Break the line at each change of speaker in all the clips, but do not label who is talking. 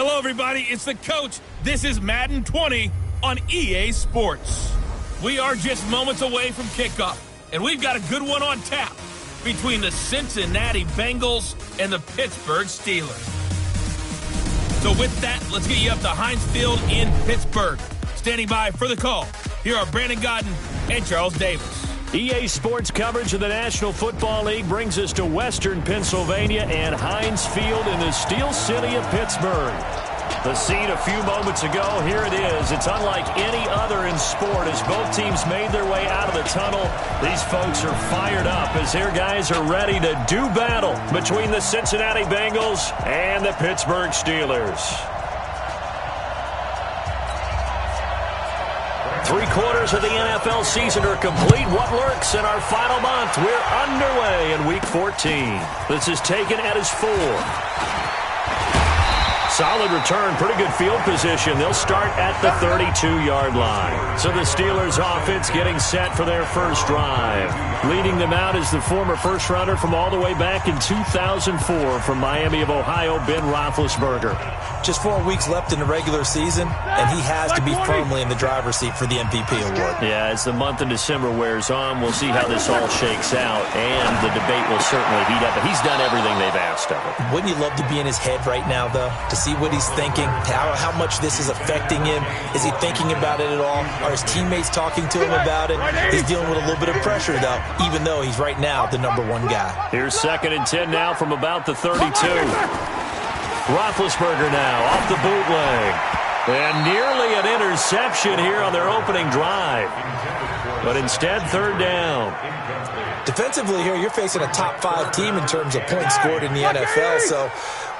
Hello, everybody. It's the coach. This is Madden 20 on EA Sports. We are just moments away from kickoff, and we've got a good one on tap between the Cincinnati Bengals and the Pittsburgh Steelers. So with that, let's get you up to Heinz Field in Pittsburgh. Standing by for the call, here are Brandon Godden and Charles Davis.
EA Sports coverage of the National Football League brings us to Western Pennsylvania and Heinz Field in the Steel City of Pittsburgh. The scene a few moments ago, here it is. It's unlike any other in sport as both teams made their way out of the tunnel. These folks are fired up as their guys are ready to do battle between the Cincinnati Bengals and the Pittsburgh Steelers. 3/4 of the NFL season are complete. What lurks in our final month? We're underway in Week 14. This is taken at his 4. Solid return, pretty good field position. They'll start at the 32-yard line. So the Steelers offense getting set for their first drive. Leading them out is the former first-rounder from all the way back in 2004 from Miami of Ohio, Ben Roethlisberger.
Just 4 weeks left in the regular season, and he has to be firmly in the driver's seat for the MVP award.
Yeah, as the month of December wears on, we'll see how this all shakes out, and the debate will certainly heat up. But he's done everything they've asked of him.
Wouldn't you love to be in his head right now, though, to see what he's thinking, how much this is affecting him? Is he thinking about it at all? Are his teammates talking to him about it? He's dealing with a little bit of pressure, though, even though he's right now the #1 guy.
Here's 2nd and 10 now from about the 32. Roethlisberger now off the bootleg. And nearly an interception here on their opening drive. But instead, 3rd down.
Defensively here, you're facing a top-5 team in terms of points scored in the NFL. So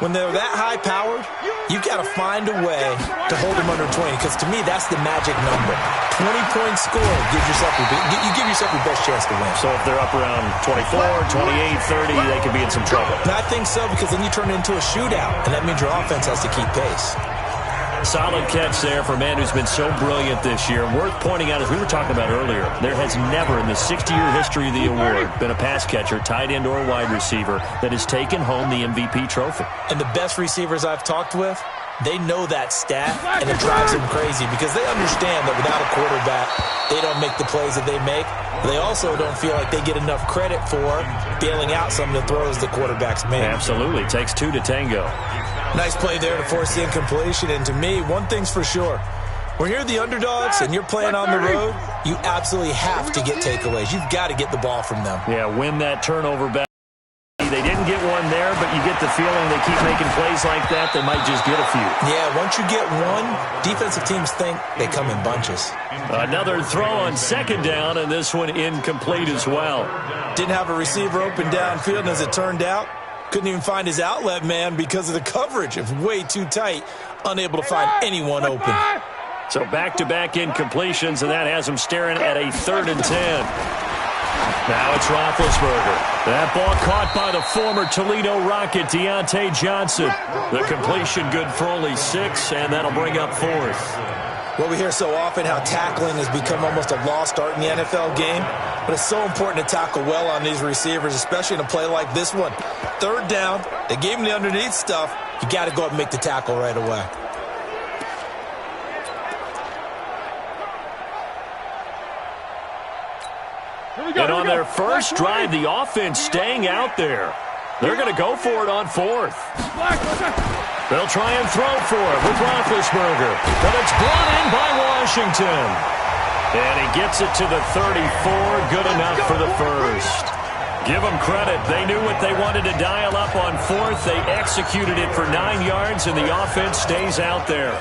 when they're that high-powered, you've got to find a way to hold them under 20. Because to me, that's the magic number. 20 points scored gives yourself you give yourself your best chance to win.
So if they're up around 24, 28, 30, they could be in some trouble.
And I think so, because then you turn it into a shootout, and that means your offense has to keep pace.
Solid catch there for a man who's been so brilliant this year. Worth pointing out, as we were talking about earlier, there has never in the 60-year history of the award been a pass catcher, tight end, or wide receiver that has taken home the MVP trophy.
And the best receivers I've talked with, they know that stat, and it drives them crazy because they understand that without a quarterback, they don't make the plays that they make. They also don't feel like they get enough credit for bailing out some of the throws the quarterbacks make.
Absolutely. Takes 2 to tango.
Nice play there to force the incompletion. And to me, one thing's for sure. When you're the underdogs and you're playing on the road, you absolutely have to get takeaways. You've got to get the ball from them.
Yeah, win that turnover back. They didn't get one there, but you get the feeling they keep making plays like that, they might just get a few.
Yeah, once you get one, defensive teams think they come in bunches.
Another throw on 2nd down, and this one incomplete as well.
Didn't have a receiver open downfield, and as it turned out, couldn't even find his outlet man because of the coverage. It was way too tight, unable to find anyone open.
So back-to-back incompletions, and that has him staring at a 3rd and 10. Now it's Roethlisberger. That ball caught by the former Toledo Rocket, Deontay Johnson. The completion good for only 6, and that'll bring up 4th.
Well, we hear so often how tackling has become almost a lost art in the NFL game, but it's so important to tackle well on these receivers, especially in a play like this one. 3rd down, they gave him the underneath stuff. You got to go up and make the tackle right away.
And on their first drive, the offense staying out there. They're going to go for it on 4th. They'll try and throw for it with Roethlisberger. But it's brought in by Washington. And he gets it to the 34. Good enough for the first. Give them credit. They knew what they wanted to dial up on 4th. They executed it for 9 yards, and the offense stays out there.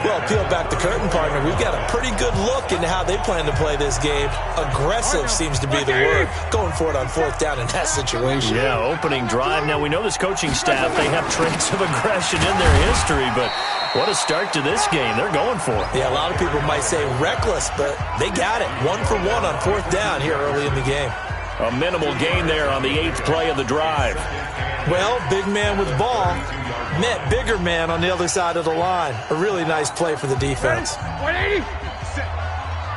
Well, peel back the curtain, partner. We've got a pretty good look into how they plan to play this game. Aggressive seems to be the word. Going for it on 4th down in that situation.
Yeah, opening drive. Now, we know this coaching staff, they have traits of aggression in their history, but what a start to this game. They're going for it.
Yeah, a lot of people might say reckless, but they got it. 1 for 1 on 4th down here early in the game.
A minimal gain there on the 8th play of the drive.
Well, big man with ball met bigger man on the other side of the line. A really nice play for the defense.
180.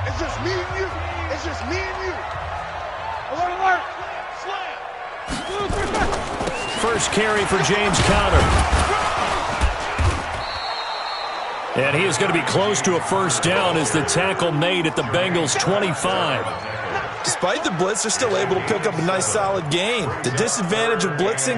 It's just me and you. It's just me and you. Alert, alert. Slam.
First carry for James Conner. And he is going to be close to a first down as the tackle made at the Bengals 25.
Despite the blitz, they're still able to pick up a nice solid gain. The disadvantage of blitzing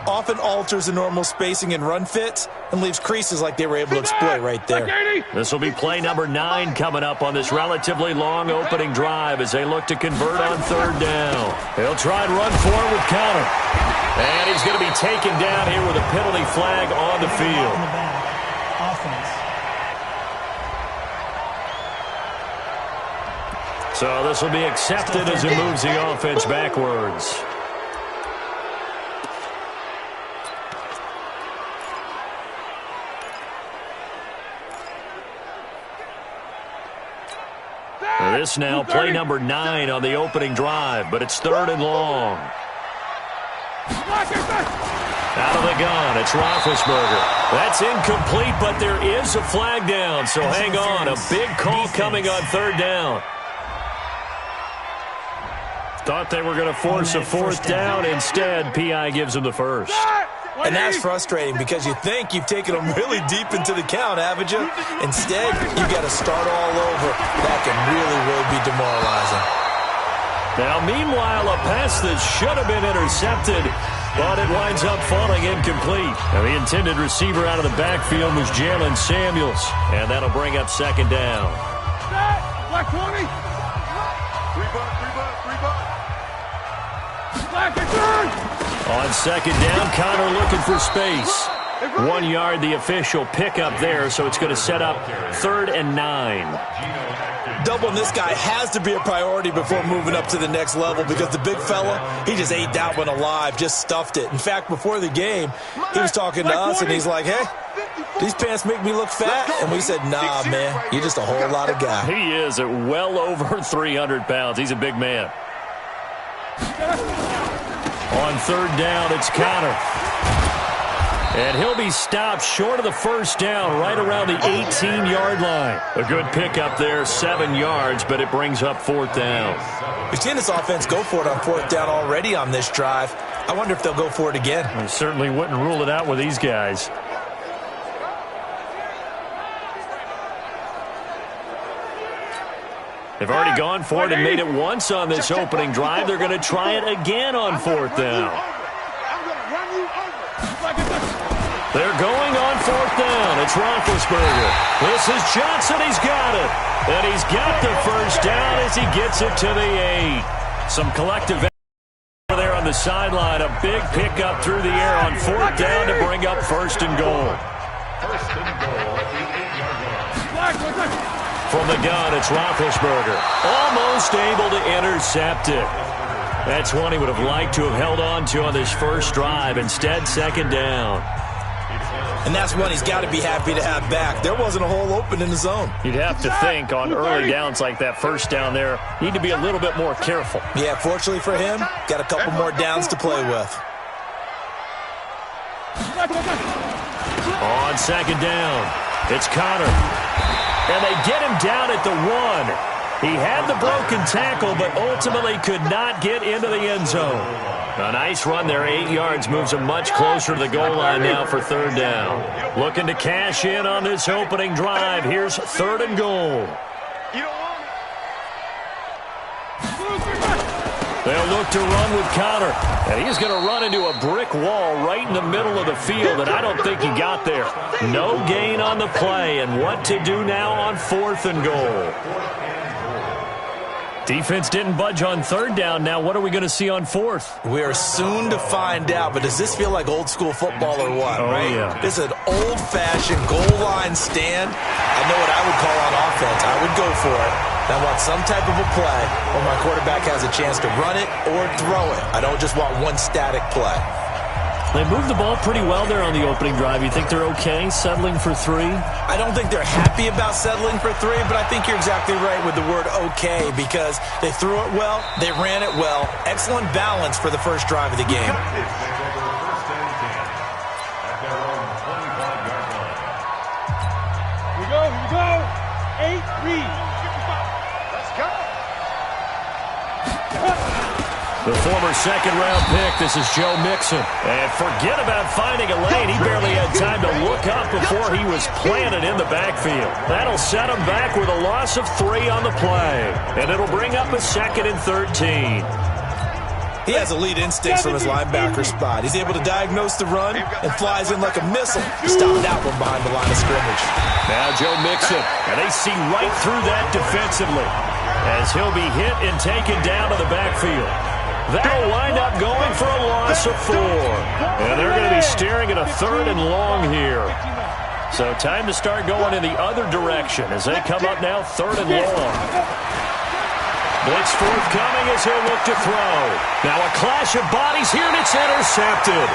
often alters the normal spacing and run fits and leaves creases like they were able to exploit right there.
This will be play number 9 coming up on this relatively long opening drive as they look to convert on third down. They'll try and run forward with counter. And he's going to be taken down here with a penalty flag on the field. So this will be accepted as it moves the offense backwards. This now play number 9 on the opening drive, but it's third and long. Out of the gun, it's Roethlisberger. That's incomplete, but there is a flag down, so hang on. A big call coming on third down. Thought they were going to force a fourth down. Instead, P.I. gives them the first.
And that's frustrating because you think you've taken them really deep into the count, haven't you? Instead, you got to start all over. That can really be demoralizing.
Now, meanwhile, a pass that should have been intercepted, but it winds up falling incomplete. Now, the intended receiver out of the backfield was Jalen Samuels, and that'll bring up second down.
Black 20.
On second down, Connor looking for space. 1 yard, the official pickup there, so it's going to set up third and 9.
Doubling this guy has to be a priority before moving up to the next level because the big fella, he just ate that one alive, just stuffed it. In fact, before the game, he was talking to us, and he's like, hey, these pants make me look fat. And we said, nah, man, you're just a whole lot of guy.
He is at well over 300 pounds. He's a big man. On third down, it's Connor. And he'll be stopped short of the first down right around the 18-yard line. A good pickup there, 7 yards, but it brings up fourth down.
We've seen this offense go for it on fourth down already on this drive. I wonder if they'll go for it again.
I certainly wouldn't rule it out with these guys. They've already gone for it and made it once on this opening drive. They're going to try it again on fourth down. They're going on fourth down. It's Roethlisberger. This is Johnson. He's got it. And he's got the first down as he gets it to the 8. Some collective effort there on the sideline. A big pickup through the air on fourth down to bring up first and goal. From the gun, it's Roethlisberger. Almost able to intercept it. That's one he would have liked to have held on to on this first drive. Instead, second down.
And that's one he's got to be happy to have back. There wasn't a hole open in the zone.
You'd have to think on early downs like that first down there, need to be a little bit more careful.
Yeah, fortunately for him, got a couple more downs to play with.
On second down, it's Connor. And they get him down at the 1. He had the broken tackle, but ultimately could not get into the end zone. A nice run there, 8 yards, moves him much closer to the goal line now for third down. Looking to cash in on this opening drive. Here's third and goal. They'll look to run with Connor. And he's going to run into a brick wall right in the middle of the field, and I don't think he got there. No gain on the play, and what to do now on fourth and goal. Defense didn't budge on third down. Now what are we going to see on fourth?
We are soon to find out, but does this feel like old school football or what, right?
Yeah.
This is an old-fashioned goal line stand. I know what I would call on offense. I would go for it. I want some type of a play where my quarterback has a chance to run it or throw it. I don't just want one static play.
They moved the ball pretty well there on the opening drive. You think they're okay settling for 3?
I don't think they're happy about settling for 3, but I think you're exactly right with the word okay because they threw it well, they ran it well. Excellent balance for the first drive of the game.
Here we go. 8 read. Let's go.
The former second-round pick, this is Joe Mixon. And forget about finding a lane. He barely had time to look up before he was planted in the backfield. That'll set him back with a loss of 3 on the play. And it'll bring up a 2nd and 13.
He has elite instincts from his linebacker spot. He's able to diagnose the run and flies in like a missile to stop that one behind the line of scrimmage.
Now Joe Mixon, and they see right through that defensively as he'll be hit and taken down to the backfield. That'll wind up going for a loss of 4. And they're going to be staring at a 3rd and long here. So time to start going in the other direction as they come up now 3rd and long. Blitz forthcoming as he'll look to throw. Now a clash of bodies here, and it's intercepted.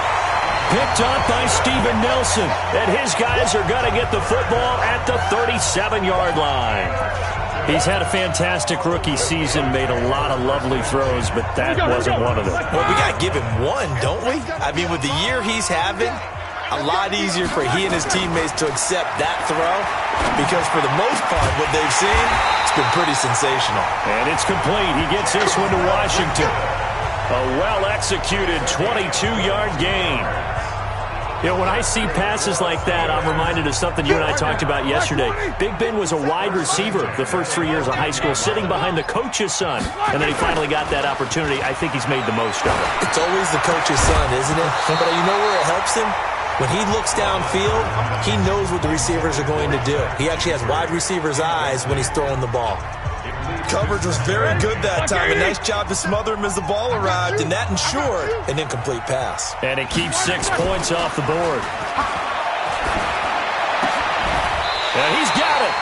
Picked up by Steven Nelson. And his guys are going to get the football at the 37-yard line. He's had a fantastic rookie season, made a lot of lovely throws, but that wasn't one of them.
Well, we got to give him one, don't we? I mean, with the year he's having, a lot easier for he and his teammates to accept that throw because for the most part, what they've seen, it's been pretty sensational.
And it's complete. He gets this one to Washington. A well-executed 22-yard gain. You know, when I see passes like that, I'm reminded of something you and I talked about yesterday. Big Ben was a wide receiver the first 3 years of high school, sitting behind the coach's son. And then he finally got that opportunity. I think he's made the most of it.
It's always the coach's son, isn't it? But you know where it helps him? When he looks downfield, he knows what the receivers are going to do. He actually has wide receivers' eyes when he's throwing the ball. Coverage was very good that time. A nice job to smother him as the ball arrived, and that ensured an incomplete pass.
And it keeps 6 points off the board. And he's got it.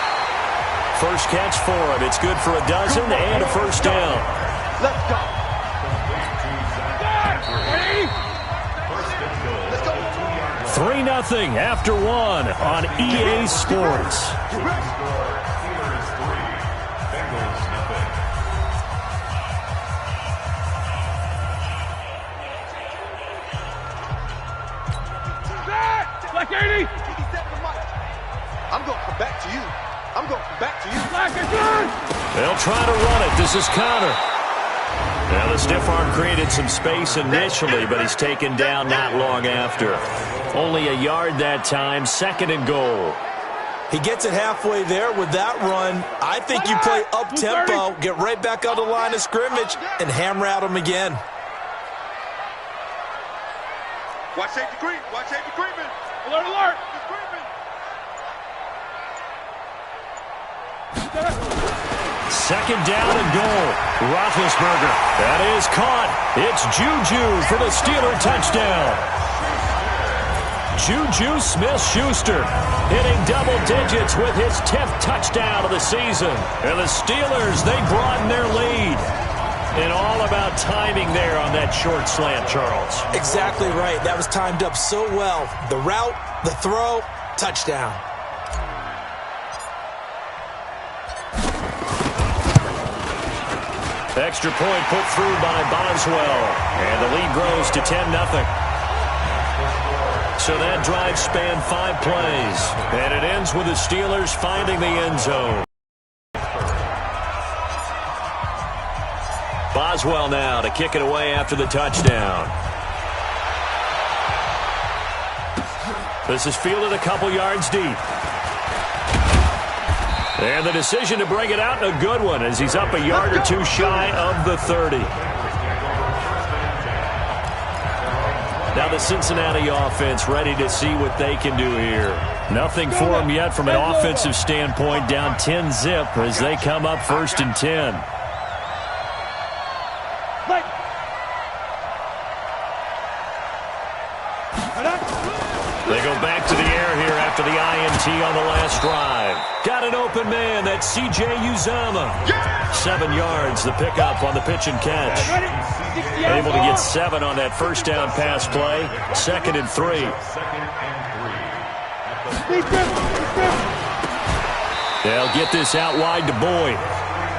First catch for him. It's good for a dozen and a first down.
Let's go.
3-0 after 1 on EA Sports.
Black 80. I'm going to come back to you. I'm going to come back to you. Black 80.
They'll try to run it. This is Connor. Now the stiff arm created some space initially, but he's taken down not long after. Only a yard that time, 2nd and goal.
He gets it halfway there with that run. I think you play up-tempo, get right back on the line of scrimmage, and hammer at him again.
Watch safety creep. Watch safety creeping. Alert, alert.
Second down and goal. Roethlisberger. That is caught. It's Juju for the Steeler touchdown. Juju Smith-Schuster hitting double digits with his 10th touchdown of the season. And the Steelers, they broaden their lead. And all about timing there on that short slant, Charles.
Exactly right. That was timed up so well. The route, the throw, touchdown.
Extra point put through by Boswell. And the lead grows to 10-0. So that drive spanned 5 plays. And it ends with the Steelers finding the end zone. Boswell now to kick it away after the touchdown. This is fielded a couple yards deep. And the decision to bring it out, a good one, as he's up a yard or two shy of the 30. Now the Cincinnati offense ready to see what they can do here. Nothing for them yet from an offensive standpoint, down 10-zip as they come up 1st and 10. They go back to the air here after the INT on the last drive. Got an open man. That's C.J. Uzama. 7 yards, the pickup on the pitch and catch. Able to get 7 on that first down pass play. 2nd and 3. They'll get this out wide to Boyd.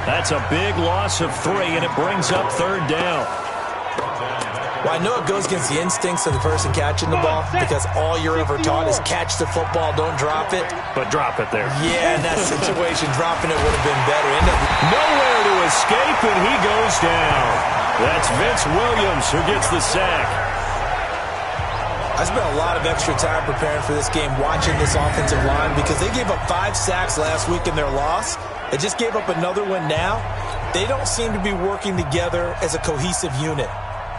That's a big loss of 3, and it brings up 3rd down.
Well, I know it goes against the instincts of the person catching the ball because all you're ever taught is catch the football, don't drop it.
But drop it there.
Yeah, in that situation, dropping it would have been better.
Nowhere to escape, and he goes down. That's Vince Williams who gets the sack.
I spent a lot of extra time preparing for this game watching this offensive line because they gave up 5 sacks last week in their loss. They just gave up another one now. They don't seem to be working together as a cohesive unit.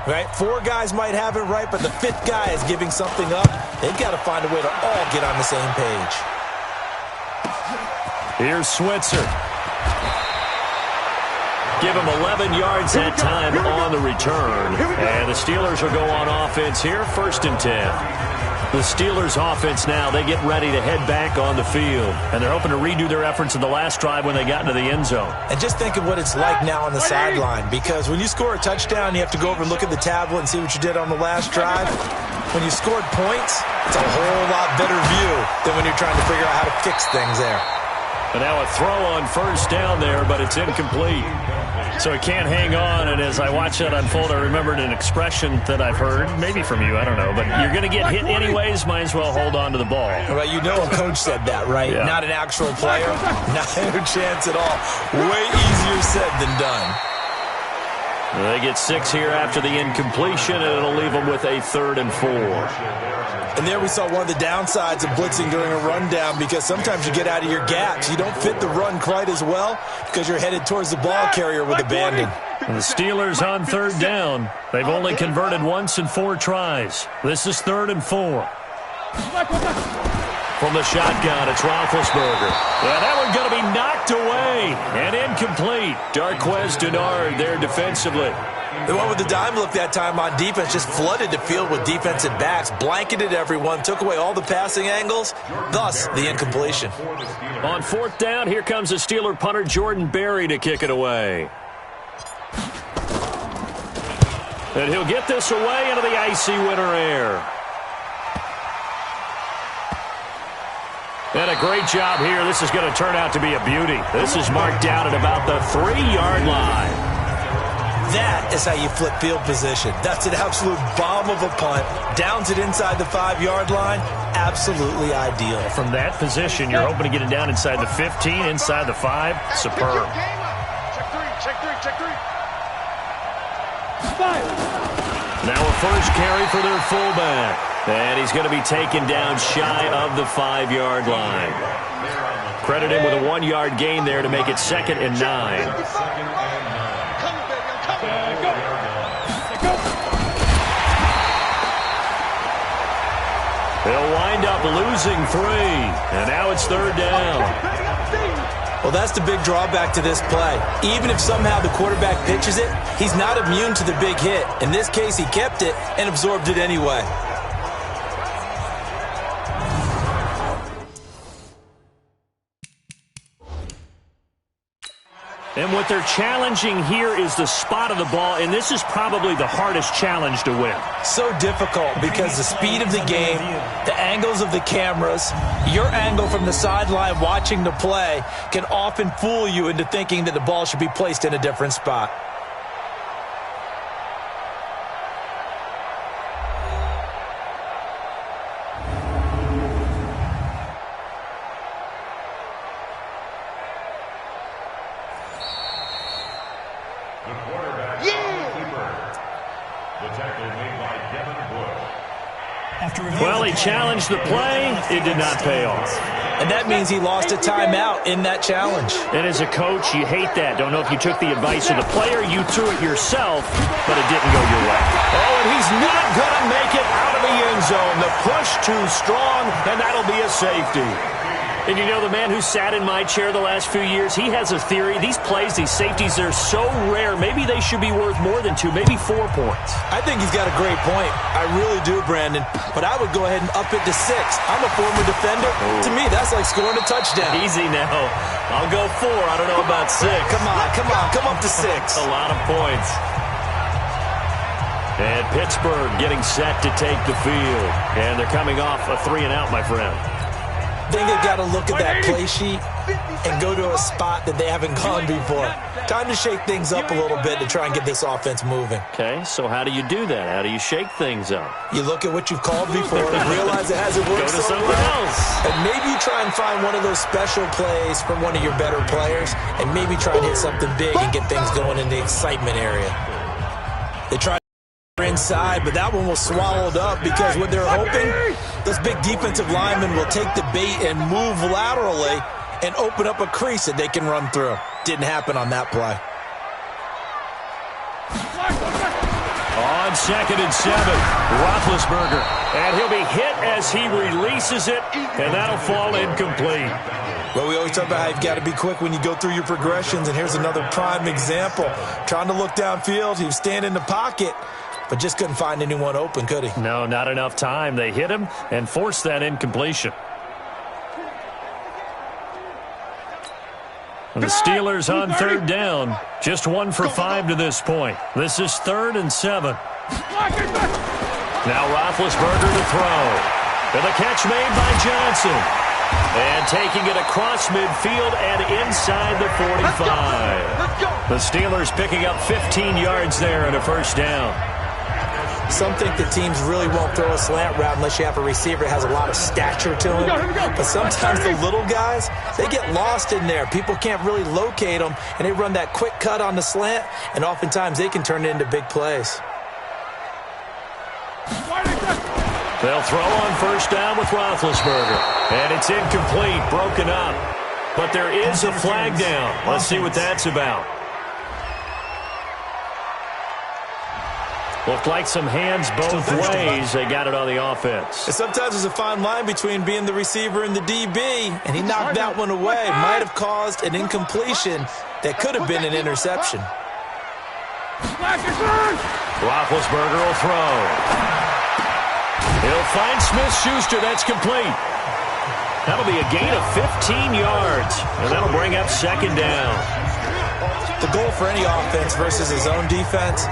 Right? 4 guys might have it right, but the 5th guy is giving something up. They've got to find a way to all get on the same page.
Here's Switzer. Give him 11 yards that time on the return. And the Steelers will go on offense here, 1st and 10. The Steelers offense now, they get ready to head back on the field. And they're hoping to redo their efforts in the last drive when they got into the end zone.
And just think of what it's like now on the sideline. Because when you score a touchdown, you have to go over and look at the tablet and see what you did on the last drive. When you scored points, it's a whole lot better view than when you're trying to figure out how to fix things there.
And now a throw on 1st down there, but it's incomplete. So he can't hang on, and as I watch that unfold, I remembered an expression that I've heard, maybe from you, I don't know, but you're going to get hit anyways, might as well hold on to the ball.
Well, you know a coach said that, right?
Yeah.
Not an actual player. Not a chance at all. Way easier said than done.
They get 6 here after the incompletion, and it'll leave them with a 3rd and 4.
And there we saw one of the downsides of blitzing during a rundown because sometimes you get out of your gaps. You don't fit the run quite as well because you're headed towards the ball carrier with abandon.
And the Steelers on 3rd down. They've only converted once in 4 tries. This is 3rd and 4. From the shotgun, it's Roethlisberger. Well, that one's going to be knocked away and incomplete. Darqueze Dennard there defensively.
The one with the dime look that time on defense just flooded the field with defensive backs, blanketed everyone, took away all the passing angles, thus the incompletion.
On 4th down, here comes the Steeler punter Jordan Berry to kick it away. And he'll get this away into the icy winter air. And a great job here. This is going to turn out to be a beauty. This is marked down at about the 3-yard line.
That is how you flip field position. That's an absolute bomb of a punt. Downs it inside the 5-yard line. Absolutely ideal.
From that position, you're hoping to get it down inside the 15, inside the 5. Superb.
Check three.
Now a first carry for their fullback. And he's going to be taken down shy of the 5-yard line. Credit him with a 1-yard gain there to make it 2nd and 9. He'll wind up losing 3, and now it's 3rd down.
Well, that's the big drawback to this play. Even if somehow the quarterback pitches it, he's not immune to the big hit. In this case, he kept it and absorbed it anyway.
And what they're challenging here is the spot of the ball, and this is probably the hardest challenge to win.
So difficult because the speed of the game, the angles of the cameras, your angle from the sideline watching the play can often fool you into thinking that the ball should be placed in a different spot.
Well, he challenged the play. It did not pay off.
And that means he lost a timeout in that challenge.
And as a coach, you hate that. Don't know if you took the advice of the player. You threw it yourself, but it didn't go your way. Oh, and he's not going to make it out of the end zone. The push too strong, and that'll be a safety. And you know, the man who sat in my chair the last few years, he has a theory. These plays, these safeties, they're so rare. Maybe they should be worth more than 2, maybe 4 points.
I think he's got a great point. I really do, Brandon. But I would go ahead and up it to 6. I'm a former defender. To me, that's like scoring a touchdown.
Easy now. I'll go 4. I don't know about 6.
Come on. Come up to 6.
A lot of points. And Pittsburgh getting set to take the field. And they're coming off a 3-and-out, my friend.
I think they've got to look at that play sheet and go to a spot that they haven't gone before. Time to shake things up a little bit to try and get this offense moving.
Okay, so how do you do that? How do you shake things up?
You look at what you've called before and realize it hasn't worked
Go to
so
something
well.
else.
And maybe you try and find one of those special plays from one of your better players and maybe try and hit something big and get things going in the excitement area. They tried inside, but that one was swallowed up because what they're hoping, those big defensive linemen will take the bait and move laterally and open up a crease that they can run through. Didn't happen on that play.
On 2nd and 7, Roethlisberger. And he'll be hit as he releases it, and that'll fall incomplete.
Well, we always talk about how you've got to be quick when you go through your progressions, and here's another prime example. Trying to look downfield, he was standing in the pocket, but just couldn't find anyone open, could he?
No, not enough time. They hit him and forced that incompletion. And the Steelers on 3rd down. Just 1 for 5 to this point. This is 3rd and 7. Now Roethlisberger to throw. And the catch made by Johnson. And taking it across midfield and inside the 45. The Steelers picking up 15 yards there and a first down.
Some think the teams really won't throw a slant route unless you have a receiver that has a lot of stature to him. But sometimes the little guys, they get lost in there. People can't really locate them, and they run that quick cut on the slant, and oftentimes they can turn it into big plays.
They'll throw on first down with Roethlisberger. And it's incomplete, broken up. But there is a flag down. Let's see what that's about. Looked like some hands both ways. They got it on the offense.
And sometimes there's a fine line between being the receiver and the DB, and he knocked that one away. Might have caused an incompletion that could have been an interception.
Roethlisberger will throw. He'll find Smith-Schuster. That's complete. That'll be a gain of 15 yards, and that'll bring up 2nd down.
The goal for any offense versus his own defense,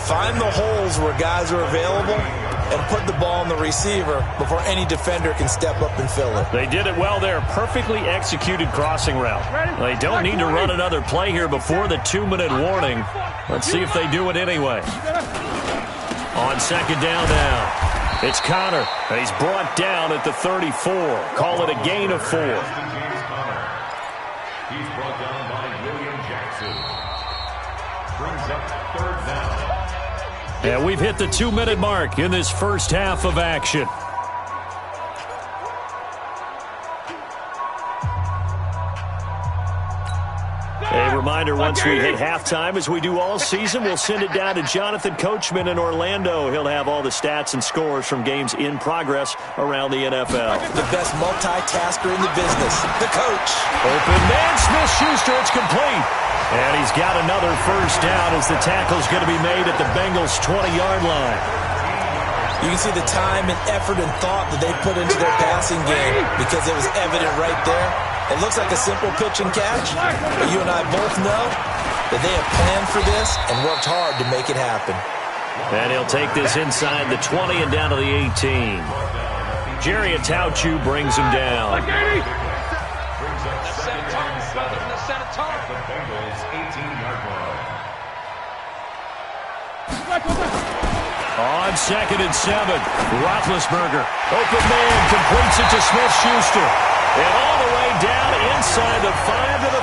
find the holes where guys are available and put the ball on the receiver before any defender can step up and fill it.
They did it well there. Perfectly executed crossing route. They don't need to run another play here before the 2-minute warning. Let's see if they do it anyway. On 2nd down now. It's Connor, and he's brought down at the 34. Call it a gain of 4.
He's brought down by William Jackson. Brings up 3rd down.
And we've hit the 2-minute mark in this first half of action. A reminder, once we hit halftime, as we do all season, we'll send it down to Jonathan Coachman in Orlando. He'll have all the stats and scores from games in progress around the NFL.
The best multitasker in the business, the coach.
Open man, Smith-Schuster, it's complete. And he's got another first down as the tackle's going to be made at the Bengals' 20-yard line.
You can see the time and effort and thought that they put into their passing game because it was evident right there. It looks like a simple pitch and catch, but you and I both know that they have planned for this and worked hard to make it happen.
And he'll take this inside the 20 and down to the 18. Jerry Atauchu brings him down. On 2nd and 7, Roethlisberger. Open man, completes it to Smith-Schuster. And all the way down inside the 5 to the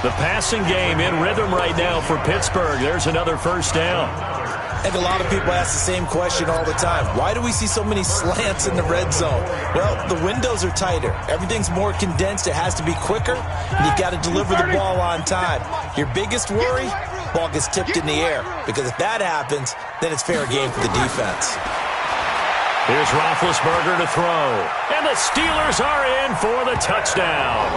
4. The passing game in rhythm right now for Pittsburgh. There's another first down.
I think a lot of people ask the same question all the time. Why do we see so many slants in the red zone? Well, the windows are tighter. Everything's more condensed. It has to be quicker, and you've got to deliver the ball on time. Your biggest worry, ball gets tipped in the air, because if that happens, then it's fair game for the defense.
Here's Roethlisberger to throw. And the Steelers are in for the touchdown.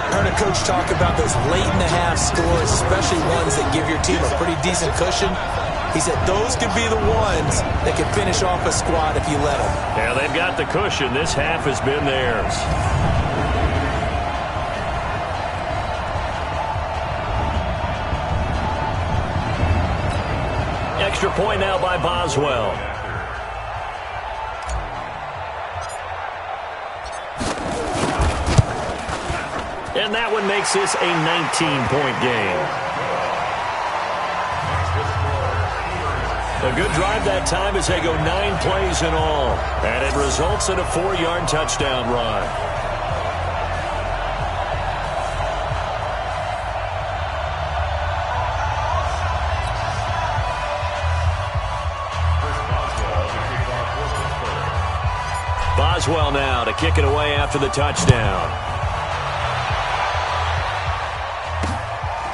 I heard a coach talk about those late-in-the-half scores, especially ones that give your team a pretty decent cushion. He said those could be the ones that can finish off a squad if you let them.
Yeah, they've got the cushion. This half has been theirs. Extra point now by Boswell. And that one makes this a 19-point game. A good drive that time as they go 9 plays in all. And it results in a 4-yard touchdown run. Boswell now to kick it away after the touchdown.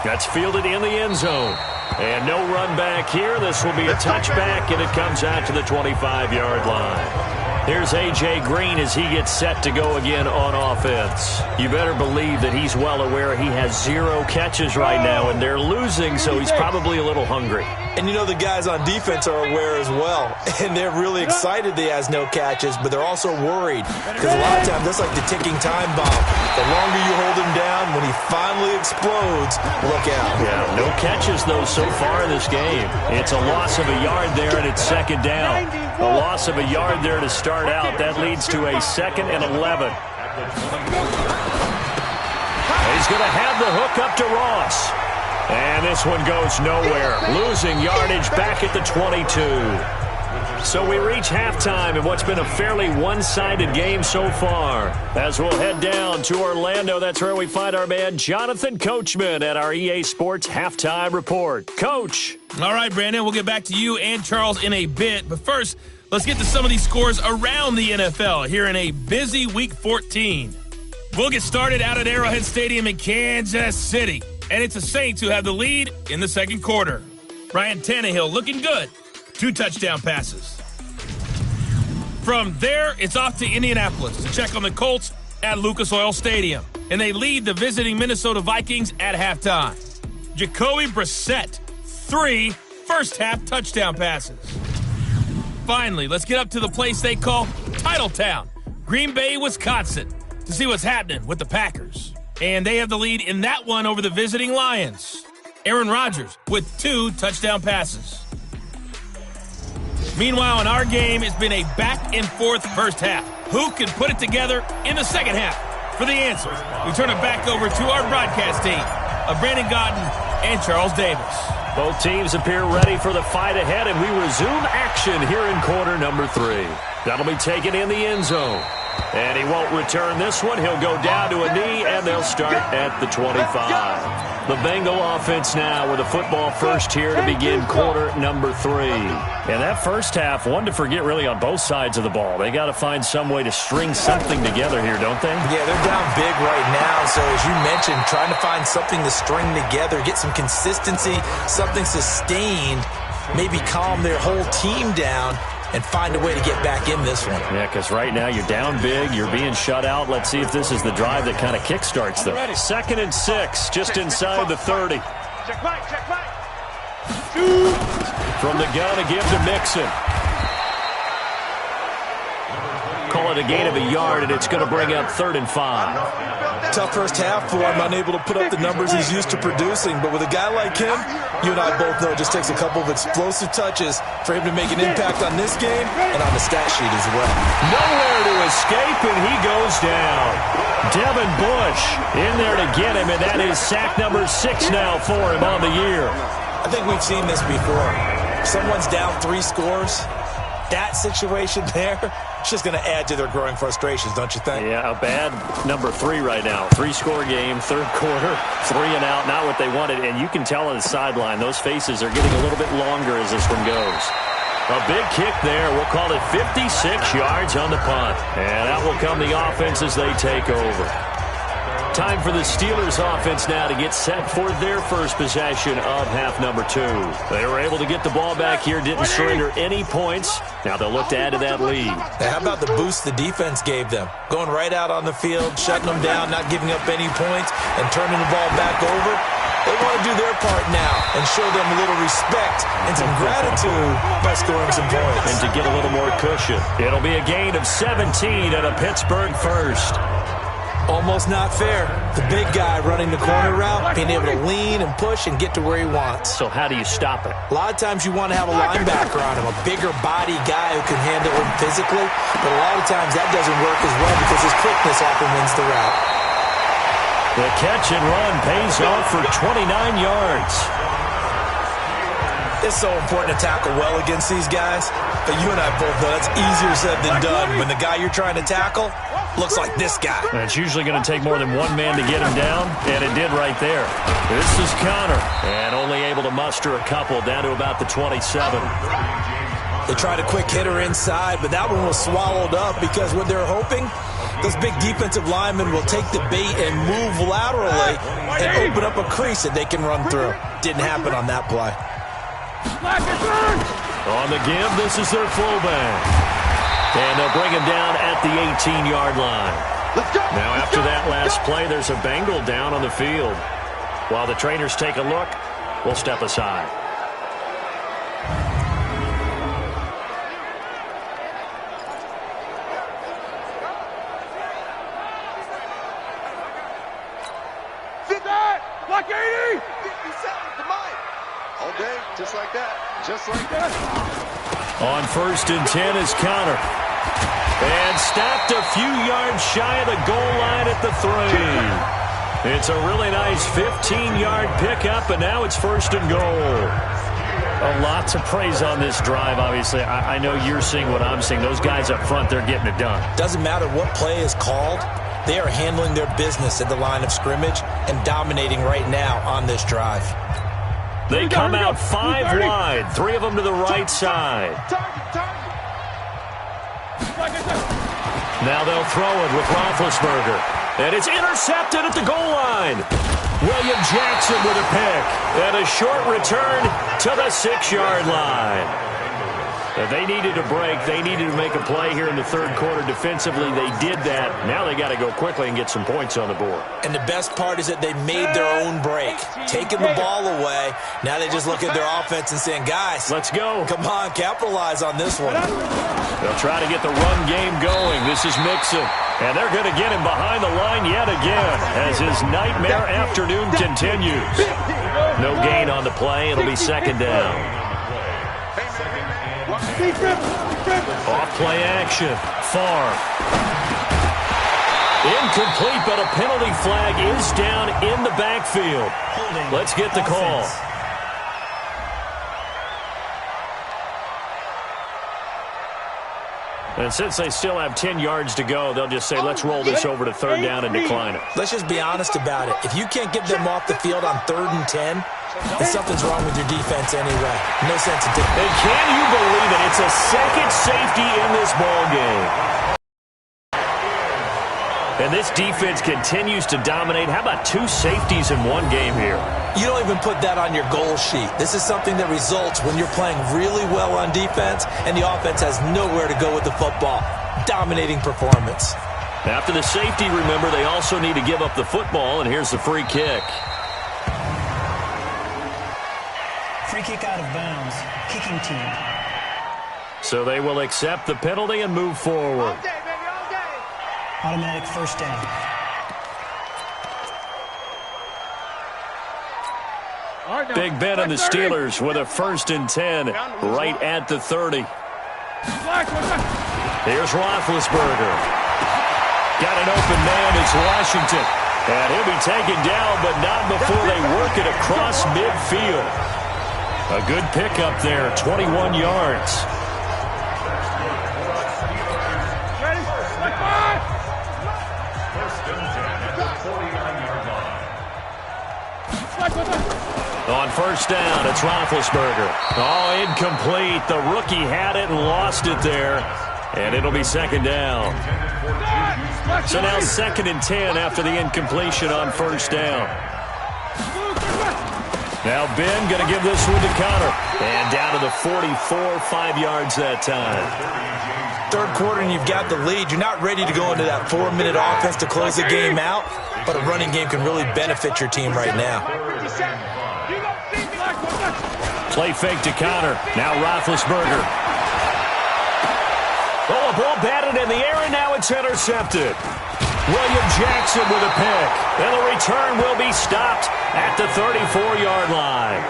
That's fielded in the end zone. And no run back here. This will be a touchback, and it comes out to the 25-yard line. Here's A.J. Green as he gets set to go again on offense. You better believe that he's well aware he has 0 catches right now, and they're losing, so he's probably a little hungry.
And you know the guys on defense are aware as well. And they're really excited that he has no catches, but they're also worried. Because a lot of times that's like the ticking time bomb. The longer you hold him down, when he finally explodes, look out.
Yeah, no catches, though, so far in this game. It's a loss of a yard there, and it's second down. A loss of a yard there to start out. That leads to a 2nd and 11. He's going to have the hook up to Ross. And this one goes nowhere. Losing yardage back at the 22. So we reach halftime in what's been a fairly one-sided game so far. As we'll head down to Orlando, that's where we find our man Jonathan Coachman at our EA Sports Halftime Report. Coach.
All right, Brandon, we'll get back to you and Charles in a bit. But first, let's get to some of these scores around the NFL here in a busy Week 14. We'll get started out at Arrowhead Stadium in Kansas City. And it's the Saints who have the lead in the second quarter. Ryan Tannehill looking good. 2 touchdown passes. From there, it's off to Indianapolis to check on the Colts at Lucas Oil Stadium. And they lead the visiting Minnesota Vikings at halftime. Jacoby Brissett, 3 first-half touchdown passes. Finally, let's get up to the place they call Titletown, Green Bay, Wisconsin, to see what's happening with the Packers. And they have the lead in that one over the visiting Lions. Aaron Rodgers with 2 touchdown passes. Meanwhile, in our game, it's been a back-and-forth first half. Who can put it together in the second half? For the answers, we turn it back over to our broadcast team of Brandon Godden and Charles Davis.
Both teams appear ready for the fight ahead, and we resume action here in quarter number 3. That'll be taken in the end zone. And he won't return this one. He'll go down to a knee, and they'll start at the 25. The Bengal offense now with a football first here to begin quarter number 3. And that first half, one to forget really on both sides of the ball. They got to find some way to string something together here, don't they?
Yeah, they're down big right now. So as you mentioned, trying to find something to string together, get some consistency, something sustained, maybe calm their whole team down, and find a way to get back in this one.
Yeah, because right now you're down big, you're being shut out. Let's see if this is the drive that kind of kickstarts them. 2nd and 6, just inside the 30.
Check back.
From the gun, a give to Mixon. Call it a gain of a yard, and it's going to bring up 3rd and 5.
Tough first half for him, unable to put up the numbers he's used to producing. But with a guy like him, you and I both know it just takes a couple of explosive touches for him to make an impact on this game and on the stat sheet as well.
Nowhere to escape, and he goes down. Devin Bush in there to get him, and that is sack number 6 now for him on the year.
I think we've seen this before. Someone's down 3 scores. That situation there, it's just going to add to their growing frustrations, don't you think?
Yeah, a bad number 3 right now. 3-score game, 3rd quarter, 3 and out, not what they wanted. And you can tell on the sideline, those faces are getting a little bit longer as this one goes. A big kick there. We'll call it 56 yards on the punt. And out will come the offense as they take over. Time for the Steelers offense now to get set for their first possession of half number 2. They were able to get the ball back here, didn't surrender any points. Now they'll look to add to that lead.
Now, how about the boost the defense gave them? Going right out on the field, shutting them down, not giving up any points, and turning the ball back over. They want to do their part now and show them a little respect and some gratitude by scoring some points.
And to get a little more cushion. It'll be a gain of 17 and a Pittsburgh first.
Almost not fair. The big guy running the corner route, being able to lean and push and get to where he wants.
So how do you stop it?
A lot of times you want to have a linebacker on him, a bigger body guy who can handle him physically, but a lot of times that doesn't work as well because his quickness often wins the route.
The catch and run pays off for 29 yards.
It's so important to tackle well against these guys, but you and I both know that's easier said than done when the guy you're trying to tackle looks like this guy.
And it's usually going to take more than one man to get him down, and it did right there. This is Connor, and only able to muster a couple down to about the 27.
They tried a quick hitter inside, but that one was swallowed up because what they're hoping, those big defensive linemen will take the bait and move laterally and open up a crease that they can run through. Didn't happen on that play.
On the give, this is their fullback. And they'll bring him down at the 18-yard line. Now after that last play, there's a Bengal down on the field. While the trainers take a look, we'll step aside.
Like 80! 57 to mine. All day, just like that. Just like that.
On 1st and 10 is Counter. And stopped a few yards shy of the goal line at the 3. It's a really nice 15-yard pickup, and now it's 1st and goal. A lot to praise on this drive, obviously. I know you're seeing what I'm seeing. Those guys up front, they're getting it done.
Doesn't matter what play is called. They are handling their business at the line of scrimmage and dominating right now on this drive.
They come out 5 wide, 3 of them to the right side. Now they'll throw it with Roethlisberger. And it's intercepted at the goal line. William Jackson with a pick. And a short return to the 6-yard line. They needed a break. They needed to make a play here in the 3rd quarter defensively. They did that. Now they got to go quickly and get some points on the board.
And the best part is that they made their own break. Taking the ball away. Now they just look at their offense and saying, guys,
let's go.
Come on, capitalize on this one.
They'll try to get the run game going. This is Mixon. And they're going to get him behind the line yet again as his nightmare afternoon continues. No gain on the play. It'll be 2nd down. Off play action. Far. Incomplete, but a penalty flag is down in the backfield. Let's get the call. And since they still have 10 yards to go, they'll just say, let's roll this over to 3rd down and decline it.
Let's just be honest about it. If you can't get them off the field on 3rd and 10, then something's wrong with your defense anyway. No sensitivity.
And can you believe it? It's a second safety in this ball game. And this defense continues to dominate. How about 2 safeties in one game here?
You don't even put that on your goal sheet. This is something that results when you're playing really well on defense and the offense has nowhere to go with the football. Dominating performance.
After the safety, remember, they also need to give up the football, and here's the free kick.
Free kick out of bounds. Kicking team.
So they will accept the penalty and move forward.
Automatic 1st down.
Big Ben and the Steelers with a 1st and 10 right at the 30. Here's Roethlisberger. Got an open man. It's Washington. And he'll be taken down, but not before they work it across midfield. A good pickup there, 21 yards. On 1st down, it's Roethlisberger. Oh, incomplete. The rookie had it and lost it there. And it'll be 2nd down. So now 2nd and 10 after the incompletion on 1st down. Now Ben going to give this one to Connor. And down to the 44, 5 yards that time.
3rd quarter and you've got the lead. You're not ready to go into that 4-minute offense to close the game out, but a running game can really benefit your team right now.
Play fake to Connor. Now Roethlisberger. Oh, a ball batted in the air, and now it's intercepted. William Jackson with a pick. And the return will be stopped at the 34-yard line.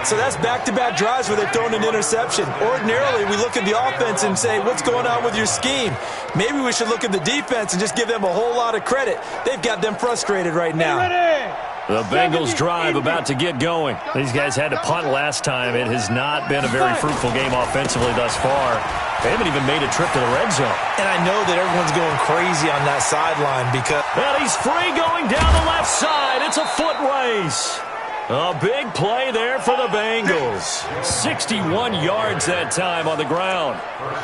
So that's back-to-back drives where they've thrown an interception. Ordinarily, we look at the offense and say, what's going on with your scheme? Maybe we should look at the defense and just give them a whole lot of credit. They've got them frustrated right now.
The Bengals drive about to get going. These guys had to punt last time. It has not been a very fruitful game offensively thus far. They haven't even made a trip to the red zone.
And I know that everyone's going crazy on that sideline because...
And he's free going down the left side. It's a foot race. A big play there for the Bengals. 61 yards that time on the ground.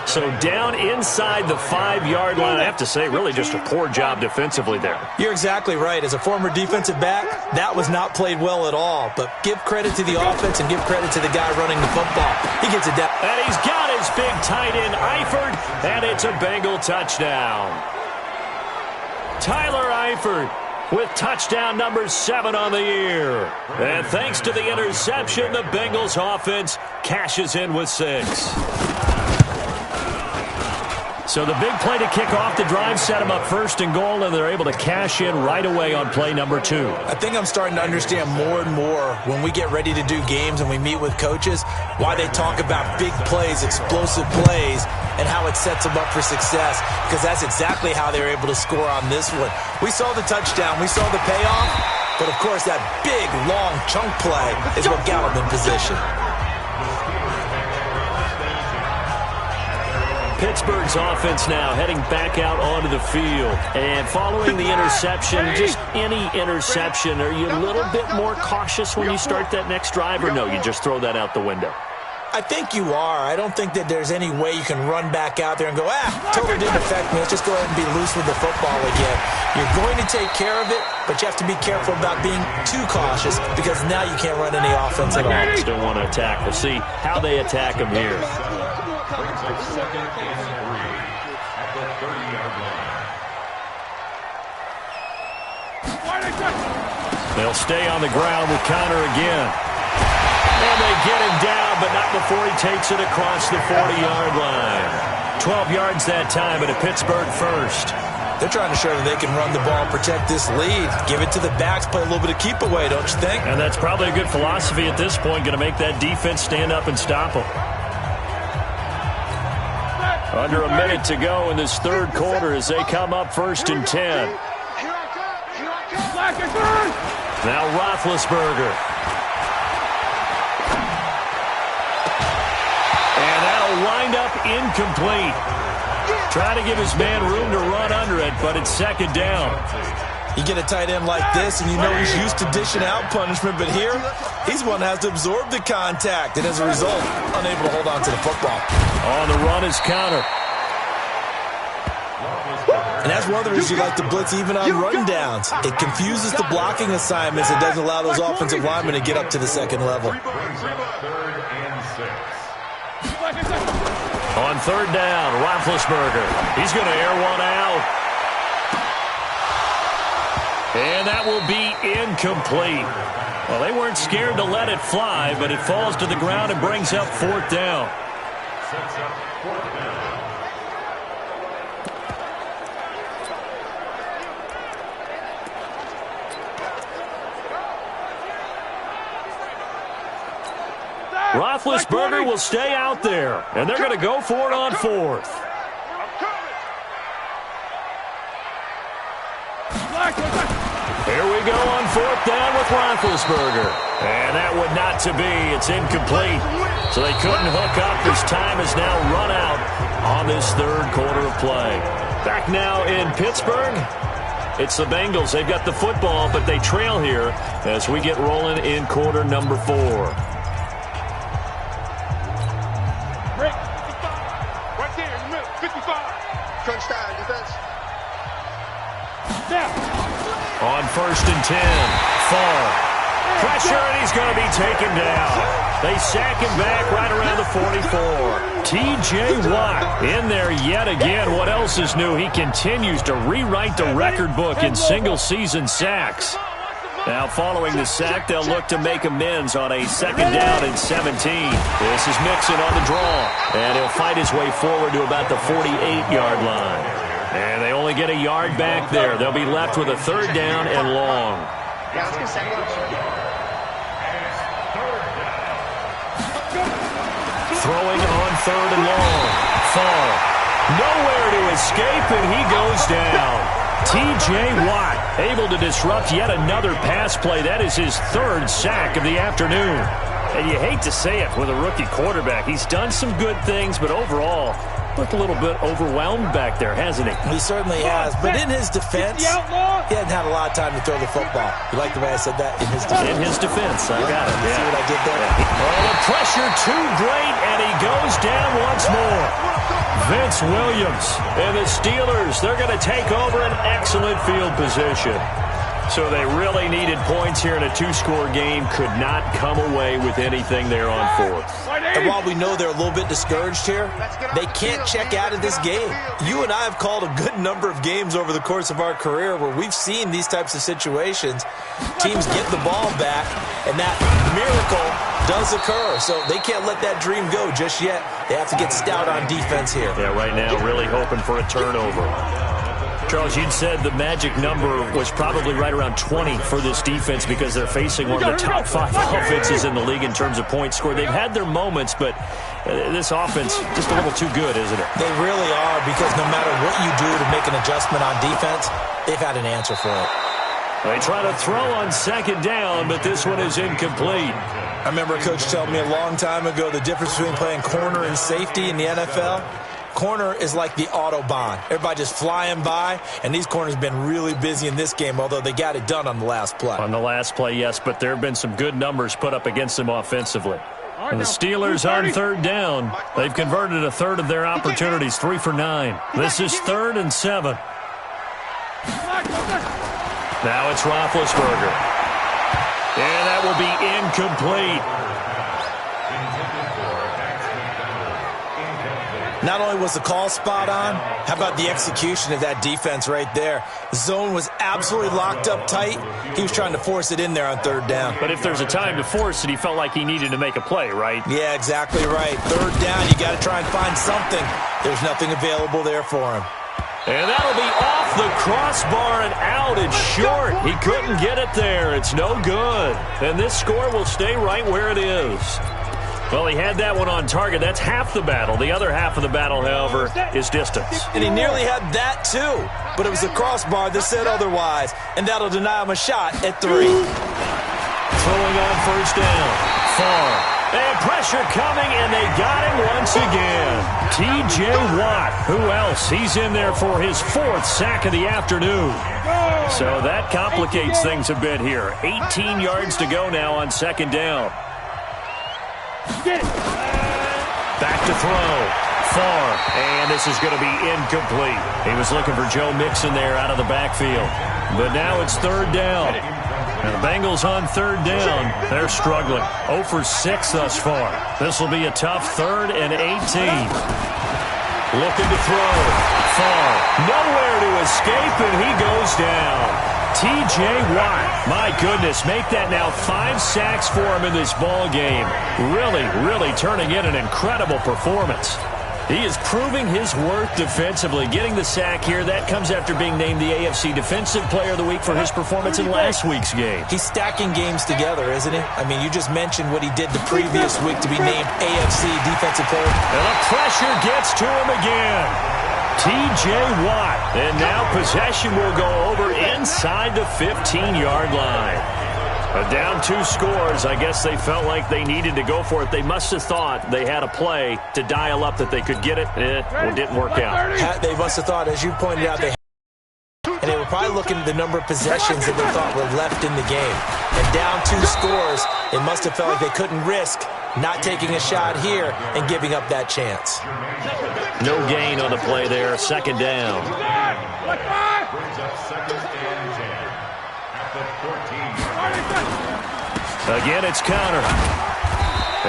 So down inside the 5-yard line. I have to say, really just a poor job defensively there.
You're exactly right. As a former defensive back, that was not played well at all. But give credit to the offense and give credit to the guy running the football. He gets it down.
And he's got his big tight end, Eifert, and it's a Bengal touchdown. Tyler Eifert with touchdown number 7 on the year. And thanks to the interception, the Bengals offense cashes in with 6. So the big play to kick off the drive set them up first and goal, and they're able to cash in right away on play number 2.
I think I'm starting to understand more and more when we get ready to do games and we meet with coaches why they talk about big plays, explosive plays, and how it sets them up for success, because that's exactly how they were able to score on this one. We saw the touchdown. We saw the payoff. But, of course, that big, long chunk play is what got them in position.
Pittsburgh's offense now heading back out onto the field. And following the interception, just any interception, are you a little bit more cautious when you start that next drive, or no, you just throw that out the window?
I think you are. I don't think that there's any way you can run back out there and go, totally didn't affect me. Let's just go ahead and be loose with the football again. You're going to take care of it, but you have to be careful about being too cautious because now you can't run any offense at all.
Just don't want to attack. We'll see how they attack him here.
Second and 3 at the 30-yard line.
They'll stay on the ground with Connor again. And they get him down, but not before he takes it across the 40-yard line. 12 yards that time, and a Pittsburgh first.
They're trying to show that they can run the ball, protect this lead. Give it to the backs, play a little bit of keep away, don't you think?
And that's probably a good philosophy at this point, going to make that defense stand up and stop them. Under a minute to go in this third quarter as they come up 1st and 10. Now Roethlisberger. And that'll wind up incomplete. Trying to give his man room to run under it, but it's 2nd down.
You get a tight end like this, and you know he's used to dishing out punishment, but here, he's one that has to absorb the contact, and as a result, unable to hold on to the football.
On the run is Connor.
And that's one of the reasons you like to blitz even on run downs. It confuses the blocking assignments. It doesn't allow those offensive linemen to get up to the 2nd level.
On 3rd down, Roethlisberger. He's going to air one out. And that will be incomplete. Well, they weren't scared to let it fly, but it falls to the ground and brings up 4th down.
Sets up 4th down.
Roethlisberger will stay out there, and they're going to go for it on 4th. Here we go on 4th down with Roethlisberger. And that would not to be. It's incomplete. So they couldn't hook up as time has now run out on this 3rd quarter of play. Back now in Pittsburgh. It's the Bengals. They've got the football, but they trail here as we get rolling in quarter number 4. On 1st and 10, Fall. Pressure, and he's going to be taken down. They sack him back right around the 44. T.J. Watt in there yet again. What else is new? He continues to rewrite the record book in single-season sacks. Now, following the sack, they'll look to make amends on a 2nd down and 17. This is Mixon on the draw, and he'll fight his way forward to about the 48-yard line. And they only get a yard back there. They'll be left with a 3rd down and long. Throwing on 3rd and long. Fall. Nowhere to escape, and he goes down. T.J. Watt able to disrupt yet another pass play. That is his 3rd sack of the afternoon. And you hate to say it with a rookie quarterback. He's done some good things, but overall, looked a little bit overwhelmed back there, hasn't he?
He certainly has. But in his defense, he hadn't had a lot of time to throw the football. You like the way I said that? In his defense.
In his defense. I got it.
See what I did there?
Oh, the pressure too great, and he goes down once more. Vince Williams and the Steelers, they're going to take over an excellent field position. So they really needed points here in a two-score game. Could not come away with anything there on fourth.
And while we know they're a little bit discouraged here, they can't check out of this game. You and I have called a good number of games over the course of our career where we've seen these types of situations. Teams get the ball back, and that miracle does occur. So they can't let that dream go just yet. They have to get stout on defense here.
Yeah, right now really hoping for a turnover. Charles, you'd said the magic number was probably right around 20 for this defense because they're facing one of the top 5 offenses in the league in terms of points scored. They've had their moments, but this offense just a little too good, isn't it?
They really are, because no matter what you do to make an adjustment on defense, they've had an answer for it.
They try to throw on second down, but this one is incomplete.
I remember a coach telling me a long time ago the difference between playing corner and safety in the NFL. Corner is like the Autobahn. Everybody just flying by, and these corners have been really busy in this game, although they got it done on the last play.
On the last play, yes, but there have been some good numbers put up against them offensively. And the Steelers on third down. They've converted a third of their opportunities, 3 for 9. This is 3rd and 7. Now it's Roethlisberger. And that will be incomplete.
Not only was the call spot on, how about the execution of that defense right there? The zone was absolutely locked up tight. He was trying to force it in there on third down.
But if there's a time to force it, he felt like he needed to make a play, right?
Yeah, exactly right. Third down, you got to try and find something. There's nothing available there for him.
And that'll be off the crossbar and out. It's short. He couldn't get it there. It's no good. And this score will stay right where it is. Well, he had that one on target. That's half the battle. The other half of the battle, however, is distance.
And he nearly had that, too. But it was the crossbar that said otherwise. And that'll deny him a shot at 3.
Throwing on first down. Far. And pressure coming, and they got him once again. T.J. Watt. Who else? He's in there for his 4th sack of the afternoon. So that complicates things a bit here. 18 yards to go now on second down. Back to throw. Far. And this is going to be incomplete. He was looking for Joe Mixon there out of the backfield. But now it's third down. And the Bengals on third down. They're struggling. 0 for 6 thus far. This will be a tough 3rd and 18. Looking to throw. Far. Nowhere to escape, and he goes down. T.J. Watt, my goodness, make that now 5 sacks for him in this ball game. Really turning in an incredible performance. He is proving his worth defensively. Getting the sack here, that comes after being named the AFC Defensive Player of the Week for his performance in last week's game.
He's stacking games together, isn't he? I mean, you just mentioned what he did the previous week to be named AFC Defensive Player.
And the pressure gets to him again. T.J. Watt. And now possession will go over inside the 15-yard line. Down 2 scores. I guess they felt like they needed to go for it. They must have thought they had a play to dial up that they could get it. It didn't work out.
They must have thought, as you pointed out, and they were probably looking at the number of possessions that they thought were left in the game. And down 2 scores, they must have felt like they couldn't risk not taking a shot here and giving up that chance.
No gain on the play there. Second down.
Brings up 2nd and 10 at the 14-yard line.
Again, it's counter.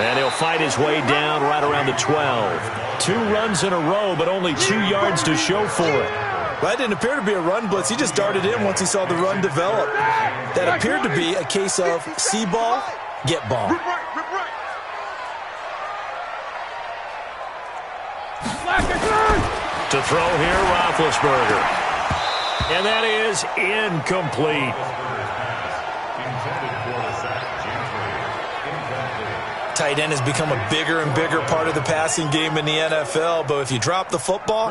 And he'll fight his way down right around the 12. 2 runs in a row, but only 2 yards to show for it.
That didn't appear to be a run blitz. He just darted in once he saw the run develop. That appeared to be a case of see ball, get ball.
To throw here, Roethlisberger. And that is incomplete.
Tight end has become a bigger and bigger part of the passing game in the NFL, but if you drop the football,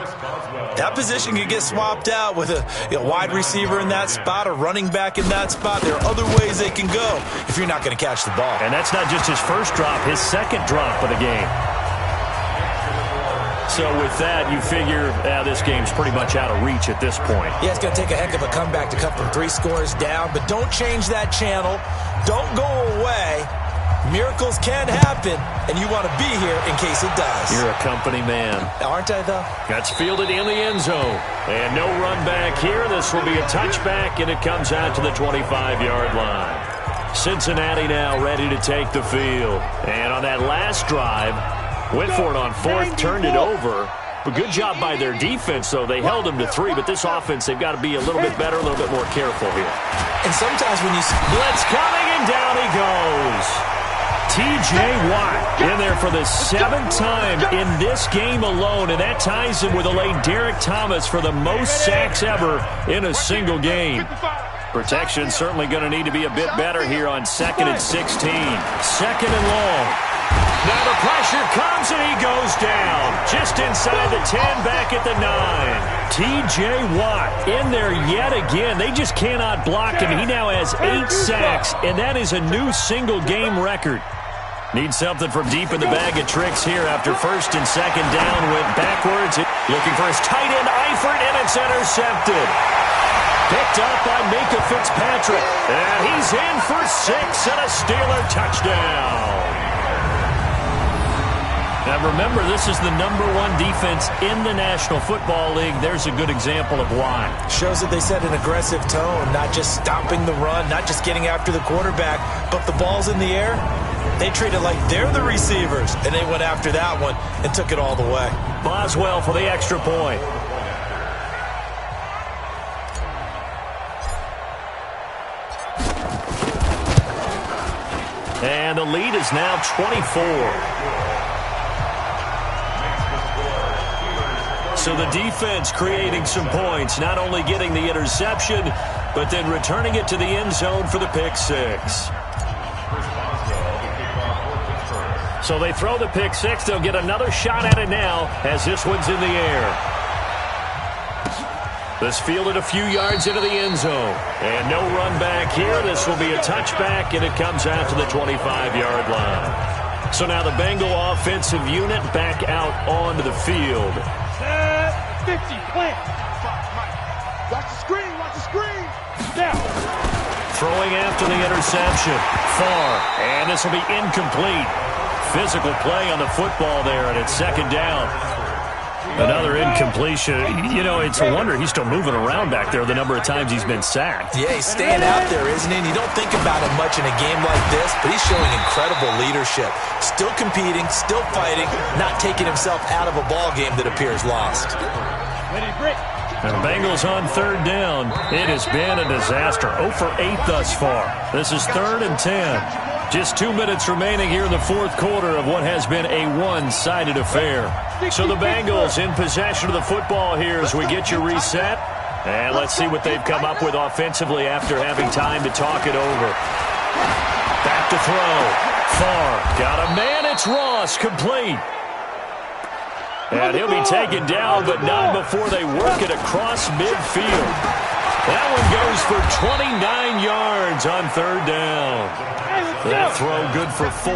that position could get swapped out with a wide receiver in that spot, a running back in that spot. There are other ways they can go if you're not going to catch the ball.
And that's not just his first drop, his second drop of the game. So with that, you figure this game's pretty much out of reach at this point.
Yeah, it's going to take a heck of a comeback to come from 3 scores down, but don't change that channel. Don't go away. Miracles can happen, and you want to be here in case it does.
You're a company man.
Aren't I, though?
That's fielded in the end zone. And no run back here. This will be a touchback, and it comes out to the 25-yard line. Cincinnati now ready to take the field. And on that last drive, went for it on 4th, turned it over. But good job by their defense, though. They held them to 3, but this offense, they've got to be a little bit better, a little bit more careful here.
And sometimes when you...
Blitz coming, and down he goes. T.J. Watt in there for the 7th time in this game alone, and that ties him with the late Derek Thomas for the most sacks ever in a single game. Protection certainly going to need to be a bit better here on 2nd and 16. 2nd and long. Now the pressure comes, and he goes down. Just inside the 10, back at the 9. T.J. Watt in there yet again. They just cannot block him. He now has 8 sacks, and that is a new single-game record. Needs something from deep in the bag of tricks here after 1st and 2nd down. Went backwards. Looking for his tight end, Eifert, and it's intercepted. Picked up by Minka Fitzpatrick. And he's in for 6 and a Steeler touchdown. Now remember, this is the #1 defense in the National Football League. There's a good example of why.
Shows that they set an aggressive tone, not just stopping the run, not just getting after the quarterback, but the ball's in the air. They treat it like they're the receivers, and they went after that one and took it all the way.
Boswell for the extra point. And the lead is now 24. So the defense creating some points, not only getting the interception, but then returning it to the end zone for the pick 6. So they throw the pick 6. They'll get another shot at it now as this one's in the air. This fielded a few yards into the end zone. And no run back here. This will be a touchback, and it comes out to the 25-yard line. So now the Bengal offensive unit back out onto the field.
50, plant. Watch the screen, watch the screen. Now.
Throwing after the interception. Far, and this will be incomplete. Physical play on the football there, and it's 2nd down. Another incompletion. You know, it's a wonder he's still moving around back there the number of times he's been sacked.
Yeah, he's staying out there, isn't he? And you don't think about him much in a game like this, but he's showing incredible leadership. Still competing, still fighting, not taking himself out of a ball game that appears lost.
And the Bengals on 3rd down. It has been a disaster. 0 for 8 thus far. This is 3rd and 10. Just 2 minutes remaining here in the 4th quarter of what has been a one-sided affair. So the Bengals in possession of the football here as we get you reset. And let's see what they've come up with offensively after having time to talk it over. Back to throw. Far. Got a man. It's Ross. Complete. And he'll be taken down, but not before they work it across midfield. That one goes for 29 yards on 3rd down. That throw good for 4.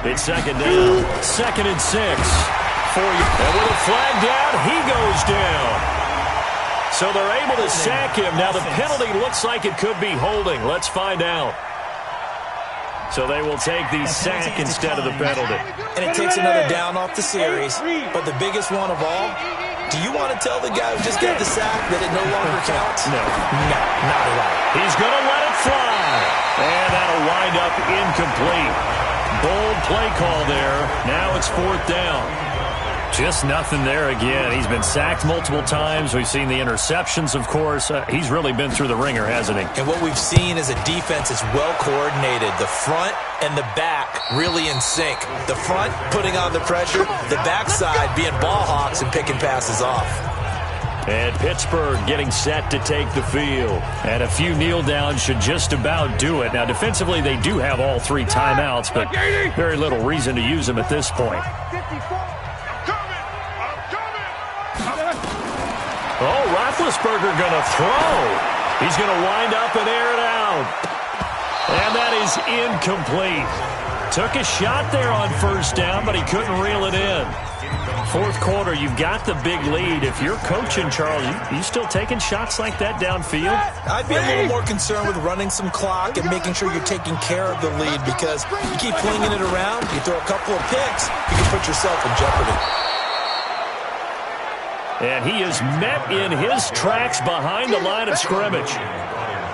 It's 2nd down. 2nd and 6. 4 yards. And with a flag down, he goes down. So they're able to sack him. Now the penalty looks like it could be holding. Let's find out. So they will take the sack instead of the penalty.
And it takes another down off the series. But the biggest one of all, do you want to tell the guy who just got the sack that it no longer counts?
No.
No, not at all.
He's going to let it fly. And that'll wind up incomplete. Bold play call there. Now it's 4th down. Just nothing there again. He's been sacked multiple times. We've seen the interceptions, of course. He's really been through the ringer, hasn't he?
And what we've seen is a defense is well coordinated. The front and the back really in sync. The front putting on the pressure, the backside being ball hawks and picking passes off.
And Pittsburgh getting set to take the field. And a few kneel downs should just about do it. Now, defensively, they do have all 3 timeouts, but very little reason to use them at this point. Oh, Roethlisberger going to throw. He's going to wind up and air it out. And that is incomplete. Took a shot there on first down, but he couldn't reel it in. Fourth quarter, you've got the big lead. If you're coaching, Charles, you still taking shots like that downfield?
I'd be a little more concerned with running some clock and making sure you're taking care of the lead, because you keep flinging it around, you throw a couple of picks, you can put yourself in jeopardy.
And he is met in his tracks behind the line of scrimmage.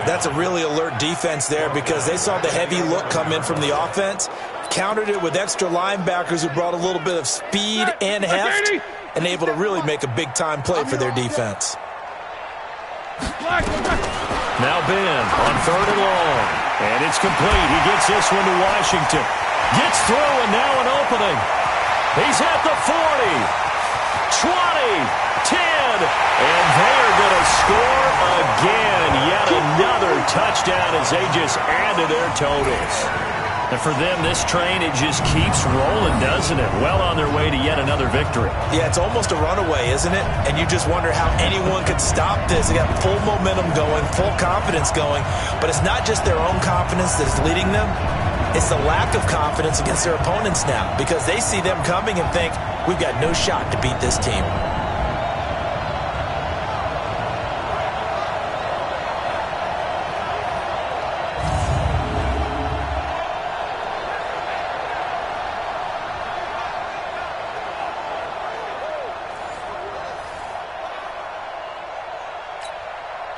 That's a really alert defense there, because they saw the heavy look come in from the offense, countered it with extra linebackers who brought a little bit of speed and heft, and able to really make a big-time play for their defense.
Now Ben on 3rd and long. And it's complete. He gets this one to Washington. Gets through, and now an opening. He's at the 40, 20, 10, and they're going to score again. Yet another touchdown as they just add to their totals. And for them, this train, it just keeps rolling, doesn't it? Well on their way to yet another victory.
Yeah, it's almost a runaway, isn't it? And you just wonder how anyone could stop this. They got full momentum going, full confidence going. But it's not just their own confidence that's leading them. It's the lack of confidence against their opponents now, because they see them coming and think, we've got no shot to beat this team.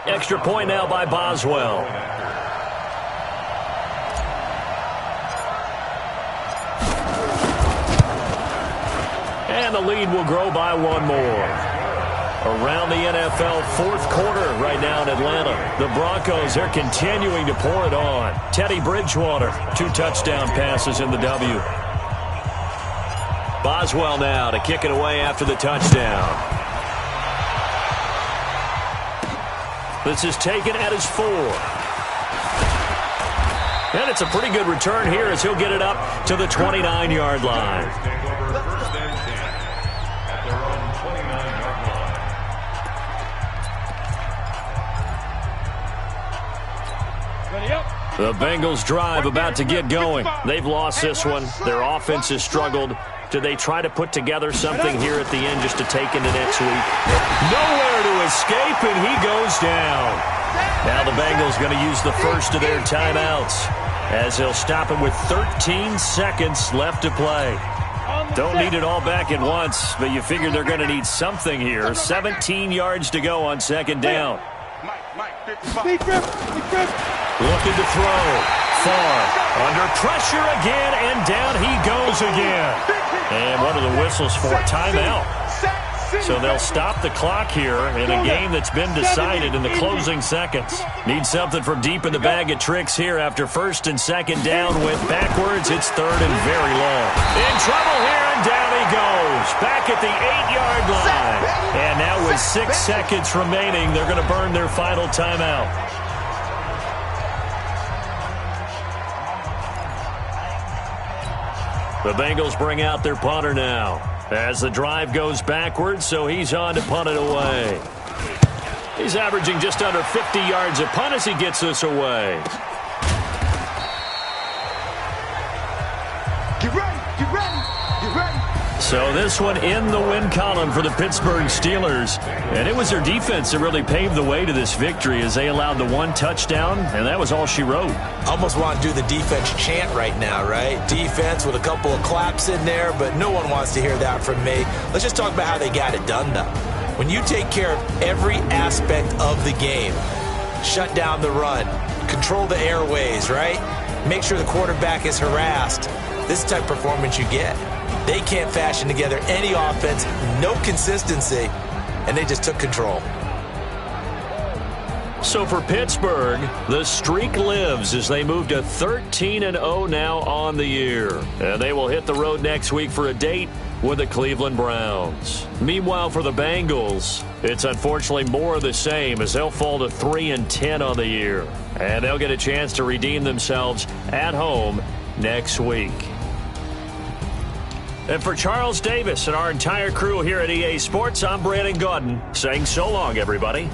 Extra point now by Boswell. And the lead will grow by one more. Around the NFL fourth quarter right now in Atlanta. The Broncos, they're continuing to pour it on. Teddy Bridgewater, 2 touchdown passes in the W. Boswell now to kick it away after the touchdown. This is taken at his 4. And it's a pretty good return here as he'll get it up to the 29-yard line. The Bengals drive about to get going. They've lost this one. Their offense has struggled. Do they try to put together something here at the end just to take into next week? Nowhere to escape, and he goes down. Now the Bengals going to use the first of their timeouts as they'll stop him with 13 seconds left to play. Don't need it all back at once, but you figure they're going to need something here. 17 yards to go on second down. Looking to throw. Far. Under pressure again, and down he goes again. And what are the whistles for? Timeout. So they'll stop the clock here in a game that's been decided in the closing seconds. Need something from deep in the bag of tricks here after first and second down. Went backwards. It's third and very long. In trouble here, and down he goes. Back at the 8-yard line. And now with 6 seconds remaining, they're going to burn their final timeout. The Bengals bring out their punter now as the drive goes backwards, so he's on to punt it away. He's averaging just under 50 yards a punt as he gets this away.
Get ready, get ready, get ready.
So this one in the win column for the Pittsburgh Steelers. And it was their defense that really paved the way to this victory as they allowed the 1 touchdown, and that was all she wrote.
Almost want to do the defense chant right now, right? Defense with a couple of claps in there, but no one wants to hear that from me. Let's just talk about how they got it done, though. When you take care of every aspect of the game, shut down the run, control the airways, right? Make sure the quarterback is harassed. This is the type of performance you get. They can't fashion together any offense, no consistency, and they just took control.
So for Pittsburgh, the streak lives as they move to 13-0 now on the year. And they will hit the road next week for a date with the Cleveland Browns. Meanwhile, for the Bengals, it's unfortunately more of the same as they'll fall to 3-10 on the year. And they'll get a chance to redeem themselves at home next week. And for Charles Davis and our entire crew here at EA Sports, I'm Brandon Gaudin saying so long, everybody.